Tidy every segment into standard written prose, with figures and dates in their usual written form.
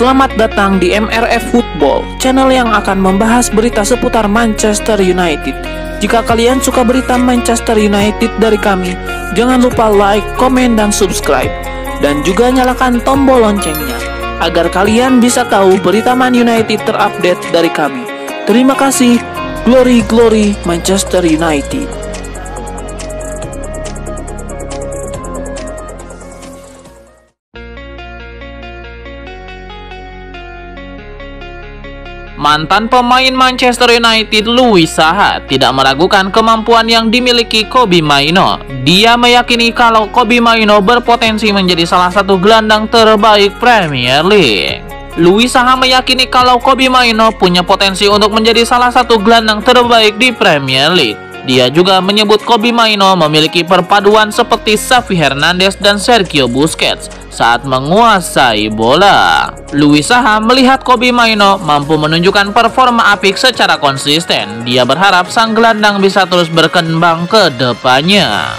Selamat datang di MRF Football, channel yang akan membahas berita seputar Manchester United. Jika kalian suka berita Manchester United dari kami, jangan lupa like, komen, dan subscribe. Dan juga nyalakan tombol loncengnya, agar kalian bisa tahu berita Man United terupdate dari kami. Terima kasih, Glory Glory Manchester United. Mantan pemain Manchester United Louis Saha tidak meragukan kemampuan yang dimiliki Kobbie Mainoo. Dia meyakini kalau Kobbie Mainoo berpotensi menjadi salah satu gelandang terbaik Premier League. Louis Saha meyakini kalau Kobbie Mainoo punya potensi untuk menjadi salah satu gelandang terbaik di Premier League. Dia juga menyebut Kobbie Mainoo memiliki perpaduan seperti Xavi Hernandez dan Sergio Busquets saat menguasai bola. Louis Saha melihat Kobbie Mainoo mampu menunjukkan performa apik secara konsisten. Dia berharap sang gelandang bisa terus berkembang ke depannya.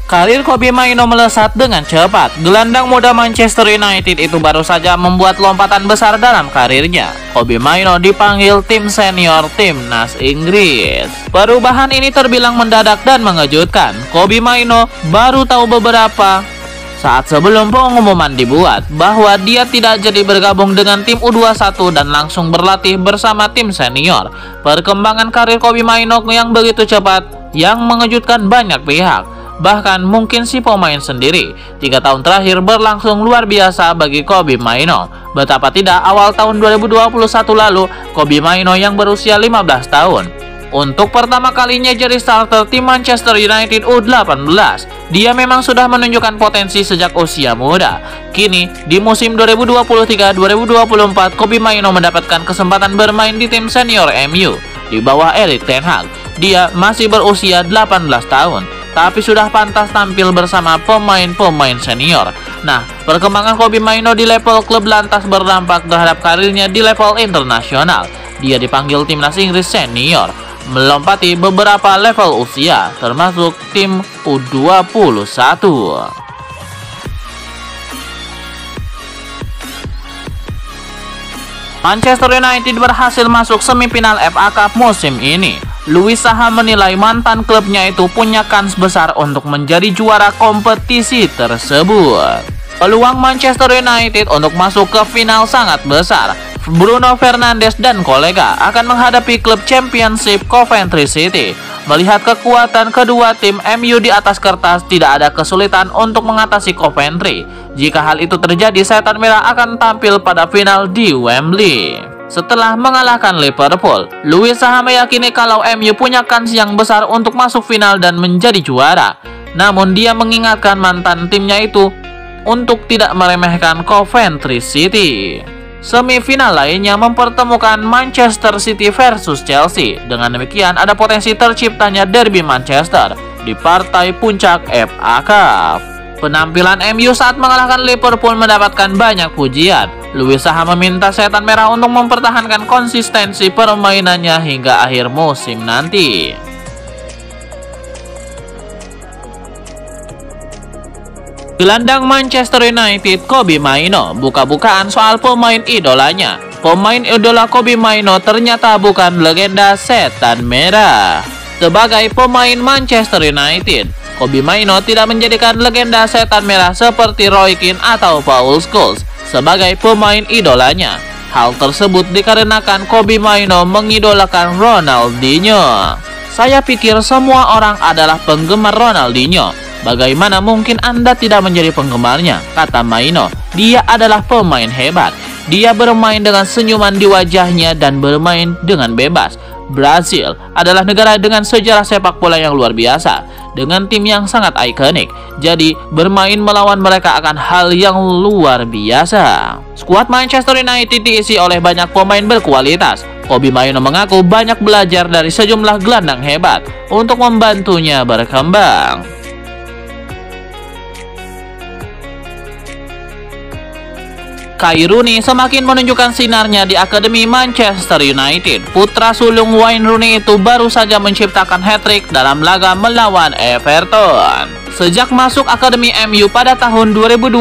Karir Kobbie Mainoo melesat dengan cepat. Gelandang muda Manchester United itu baru saja membuat lompatan besar dalam karirnya. Kobbie Mainoo dipanggil tim senior timnas Inggris. Perubahan ini terbilang mendadak dan mengejutkan. Kobbie Mainoo baru tahu beberapa saat sebelum pengumuman dibuat bahwa dia tidak jadi bergabung dengan tim U21 dan langsung berlatih bersama tim senior. Perkembangan karir Kobbie Mainoo yang begitu cepat yang mengejutkan banyak pihak. Bahkan mungkin si pemain sendiri. 3 tahun terakhir berlangsung luar biasa bagi Kobbie Mainoo. Betapa tidak, awal tahun 2021 lalu Kobbie Mainoo yang berusia 15 tahun untuk pertama kalinya jadi starter tim Manchester United U18. Dia memang sudah menunjukkan potensi sejak usia muda. Kini di musim 2023-2024 Kobbie Mainoo mendapatkan kesempatan bermain di tim senior MU di bawah Erik ten Hag. Dia masih berusia 18 tahun, tapi sudah pantas tampil bersama pemain-pemain senior. Nah, perkembangan Kobbie Mainoo di level klub lantas berdampak terhadap karirnya di level internasional. Dia dipanggil timnas Inggris senior, melompati beberapa level usia, termasuk tim U21. Manchester United berhasil masuk semifinal FA Cup musim ini. Louis Saha menilai mantan klubnya itu punya kans besar untuk menjadi juara kompetisi tersebut. Peluang Manchester United untuk masuk ke final sangat besar. Bruno Fernandes dan kolega akan menghadapi klub Championship Coventry City. Melihat kekuatan kedua tim, MU di atas kertas tidak ada kesulitan untuk mengatasi Coventry. Jika hal itu terjadi, Setan Merah akan tampil pada final di Wembley. Setelah mengalahkan Liverpool, Louis Saha meyakini kalau MU punya kans yang besar untuk masuk final dan menjadi juara. Namun dia mengingatkan mantan timnya itu untuk tidak meremehkan Coventry City. Semifinal lainnya mempertemukan Manchester City versus Chelsea. Dengan demikian ada potensi terciptanya derby Manchester di partai puncak FA Cup. Penampilan MU saat mengalahkan Liverpool mendapatkan banyak pujian. Louis Saha meminta Setan Merah untuk mempertahankan konsistensi permainannya hingga akhir musim nanti. Gelandang Manchester United Kobbie Mainoo buka-bukaan soal pemain idolanya. Pemain idola Kobbie Mainoo ternyata bukan legenda Setan Merah. Sebagai pemain Manchester United, Kobbie Mainoo tidak menjadikan legenda Setan Merah seperti Roy Keane atau Paul Scholes sebagai pemain idolanya. Hal tersebut dikarenakan Kobbie Mainoo mengidolakan Ronaldinho. Saya pikir semua orang adalah penggemar Ronaldinho. Bagaimana mungkin Anda tidak menjadi penggemarnya? Kata Mainoo. Dia adalah pemain hebat. Dia bermain dengan senyuman di wajahnya dan bermain dengan bebas. Brasil adalah negara dengan sejarah sepak bola yang luar biasa, dengan tim yang sangat ikonik. Jadi bermain melawan mereka akan hal yang luar biasa. Skuad Manchester United diisi oleh banyak pemain berkualitas. Kobbie Mainoo mengaku banyak belajar dari sejumlah gelandang hebat untuk membantunya berkembang. Kay Rooney semakin menunjukkan sinarnya di akademi Manchester United. Putra sulung Wayne Rooney itu baru saja menciptakan hat-trick dalam laga melawan Everton. Sejak masuk akademi MU pada tahun 2020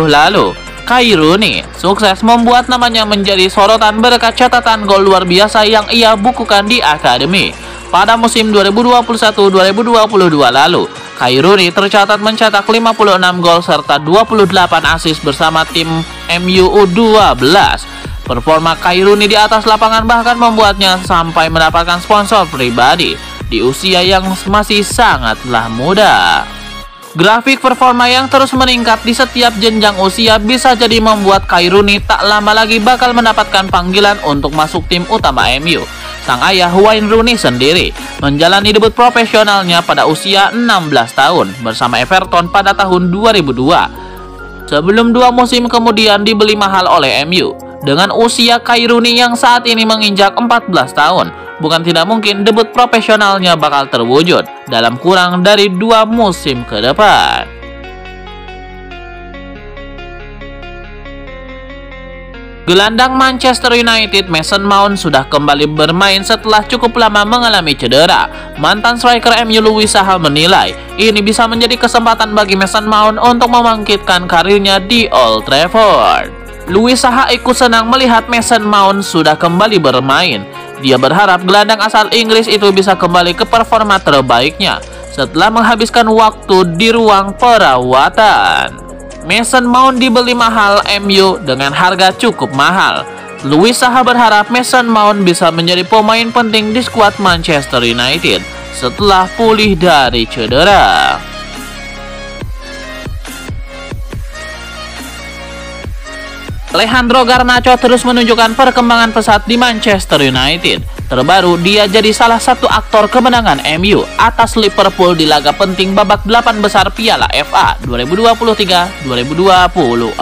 lalu, Kay Rooney sukses membuat namanya menjadi sorotan berkat catatan gol luar biasa yang ia bukukan di akademi. Pada musim 2021-2022 lalu, Kay Rooney tercatat mencetak 56 gol serta 28 assist bersama tim MU U12. Performa Kay Rooney di atas lapangan bahkan membuatnya sampai mendapatkan sponsor pribadi di usia yang masih sangatlah muda. Grafik performa yang terus meningkat di setiap jenjang usia bisa jadi membuat Kay Rooney tak lama lagi bakal mendapatkan panggilan untuk masuk tim utama MU. Sang ayah Wayne Rooney sendiri menjalani debut profesionalnya pada usia 16 tahun bersama Everton pada tahun 2002. Sebelum 2 musim kemudian dibeli mahal oleh MU. Dengan usia Kay Rooney yang saat ini menginjak 14 tahun, bukan tidak mungkin debut profesionalnya bakal terwujud dalam kurang dari 2 musim ke depan. Gelandang Manchester United Mason Mount sudah kembali bermain setelah cukup lama mengalami cedera. Mantan striker MU Louis Saha menilai ini bisa menjadi kesempatan bagi Mason Mount untuk membangkitkan karirnya di Old Trafford. Louis Saha ikut senang melihat Mason Mount sudah kembali bermain. Dia berharap gelandang asal Inggris itu bisa kembali ke performa terbaiknya setelah menghabiskan waktu di ruang perawatan. Mason Mount dibeli mahal MU dengan harga cukup mahal. Louis Saha berharap Mason Mount bisa menjadi pemain penting di skuad Manchester United setelah pulih dari cedera. Alejandro Garnacho terus menunjukkan perkembangan pesat di Manchester United. Terbaru, dia jadi salah satu aktor kemenangan MU atas Liverpool di laga penting babak 8 besar Piala FA 2023-2024.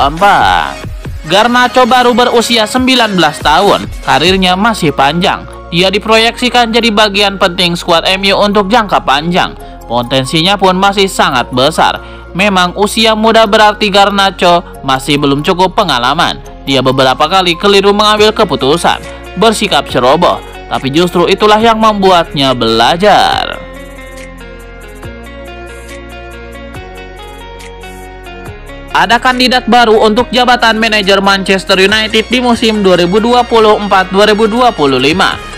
Garnacho baru berusia 19 tahun, karirnya masih panjang. Dia diproyeksikan jadi bagian penting skuad MU untuk jangka panjang. Potensinya pun masih sangat besar. Memang usia muda berarti Garnacho masih belum cukup pengalaman. Dia beberapa kali keliru mengambil keputusan, bersikap ceroboh, tapi justru itulah yang membuatnya belajar. Ada kandidat baru untuk jabatan manajer Manchester United di musim 2024-2025.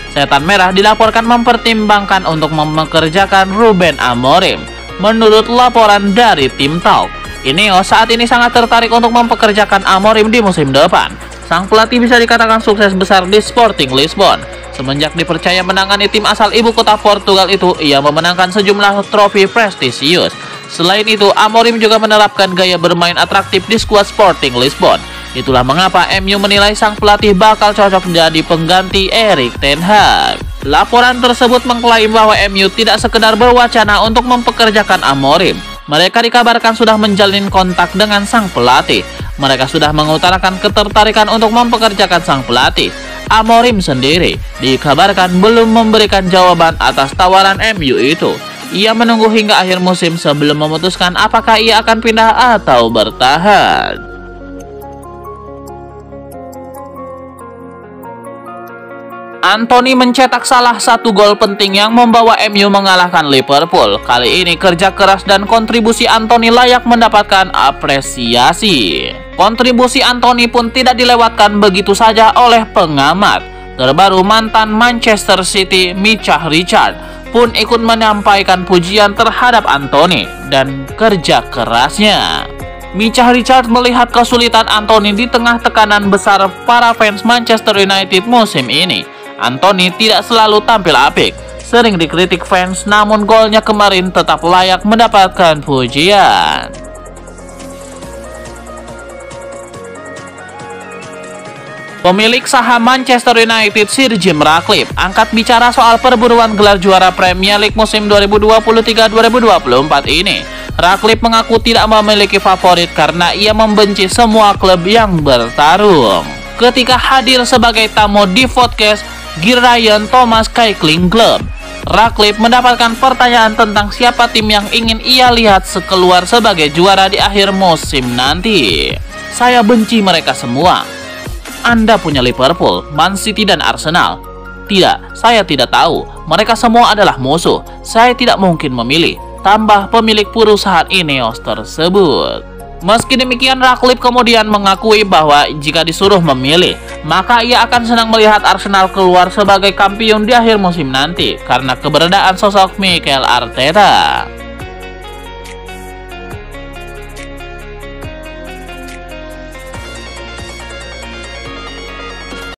Setan Merah dilaporkan mempertimbangkan untuk mempekerjakan Ruben Amorim. Menurut laporan dari Tim Talk, Ineos saat ini sangat tertarik untuk mempekerjakan Amorim di musim depan. Sang pelatih bisa dikatakan sukses besar di Sporting Lisbon. Semenjak dipercaya menangani tim asal ibu kota Portugal itu, ia memenangkan sejumlah trofi prestisius. Selain itu, Amorim juga menerapkan gaya bermain atraktif di skuad Sporting Lisbon. Itulah mengapa MU menilai sang pelatih bakal cocok jadi pengganti Erik ten Hag. Laporan tersebut mengklaim bahwa MU tidak sekedar berwacana untuk mempekerjakan Amorim. Mereka dikabarkan sudah menjalin kontak dengan sang pelatih. Mereka sudah mengutarakan ketertarikan untuk mempekerjakan sang pelatih. Amorim sendiri dikabarkan belum memberikan jawaban atas tawaran MU itu. Ia menunggu hingga akhir musim sebelum memutuskan apakah ia akan pindah atau bertahan. Anthony mencetak salah satu gol penting yang membawa MU mengalahkan Liverpool. Kali ini kerja keras dan kontribusi Anthony layak mendapatkan apresiasi. Kontribusi Anthony pun tidak dilewatkan begitu saja oleh pengamat. Terbaru mantan Manchester City Micah Richards pun ikut menyampaikan pujian terhadap Anthony dan kerja kerasnya. Micah Richards melihat kesulitan Anthony di tengah tekanan besar para fans Manchester United musim ini. Anthony tidak selalu tampil apik, sering dikritik fans, namun golnya kemarin tetap layak mendapatkan pujian. Pemilik saham Manchester United Sir Jim Ratcliffe angkat bicara soal perburuan gelar juara Premier League musim 2023-2024 ini. Ratcliffe mengaku tidak memiliki favorit karena ia membenci semua klub yang bertarung. Ketika hadir sebagai tamu di podcast Ryan Thomas Cycling Club, Ratcliffe mendapatkan pertanyaan tentang siapa tim yang ingin ia lihat keluar sebagai juara di akhir musim nanti. Saya benci mereka semua. Anda punya Liverpool, Man City, dan Arsenal. Tidak, saya tidak tahu. Mereka semua adalah musuh. Saya tidak mungkin memilih. Tambah pemilik perusahaan Ineos tersebut. Meski demikian, Ratcliffe kemudian mengakui bahwa jika disuruh memilih, maka ia akan senang melihat Arsenal keluar sebagai kampiun di akhir musim nanti karena keberadaan sosok Mikel Arteta.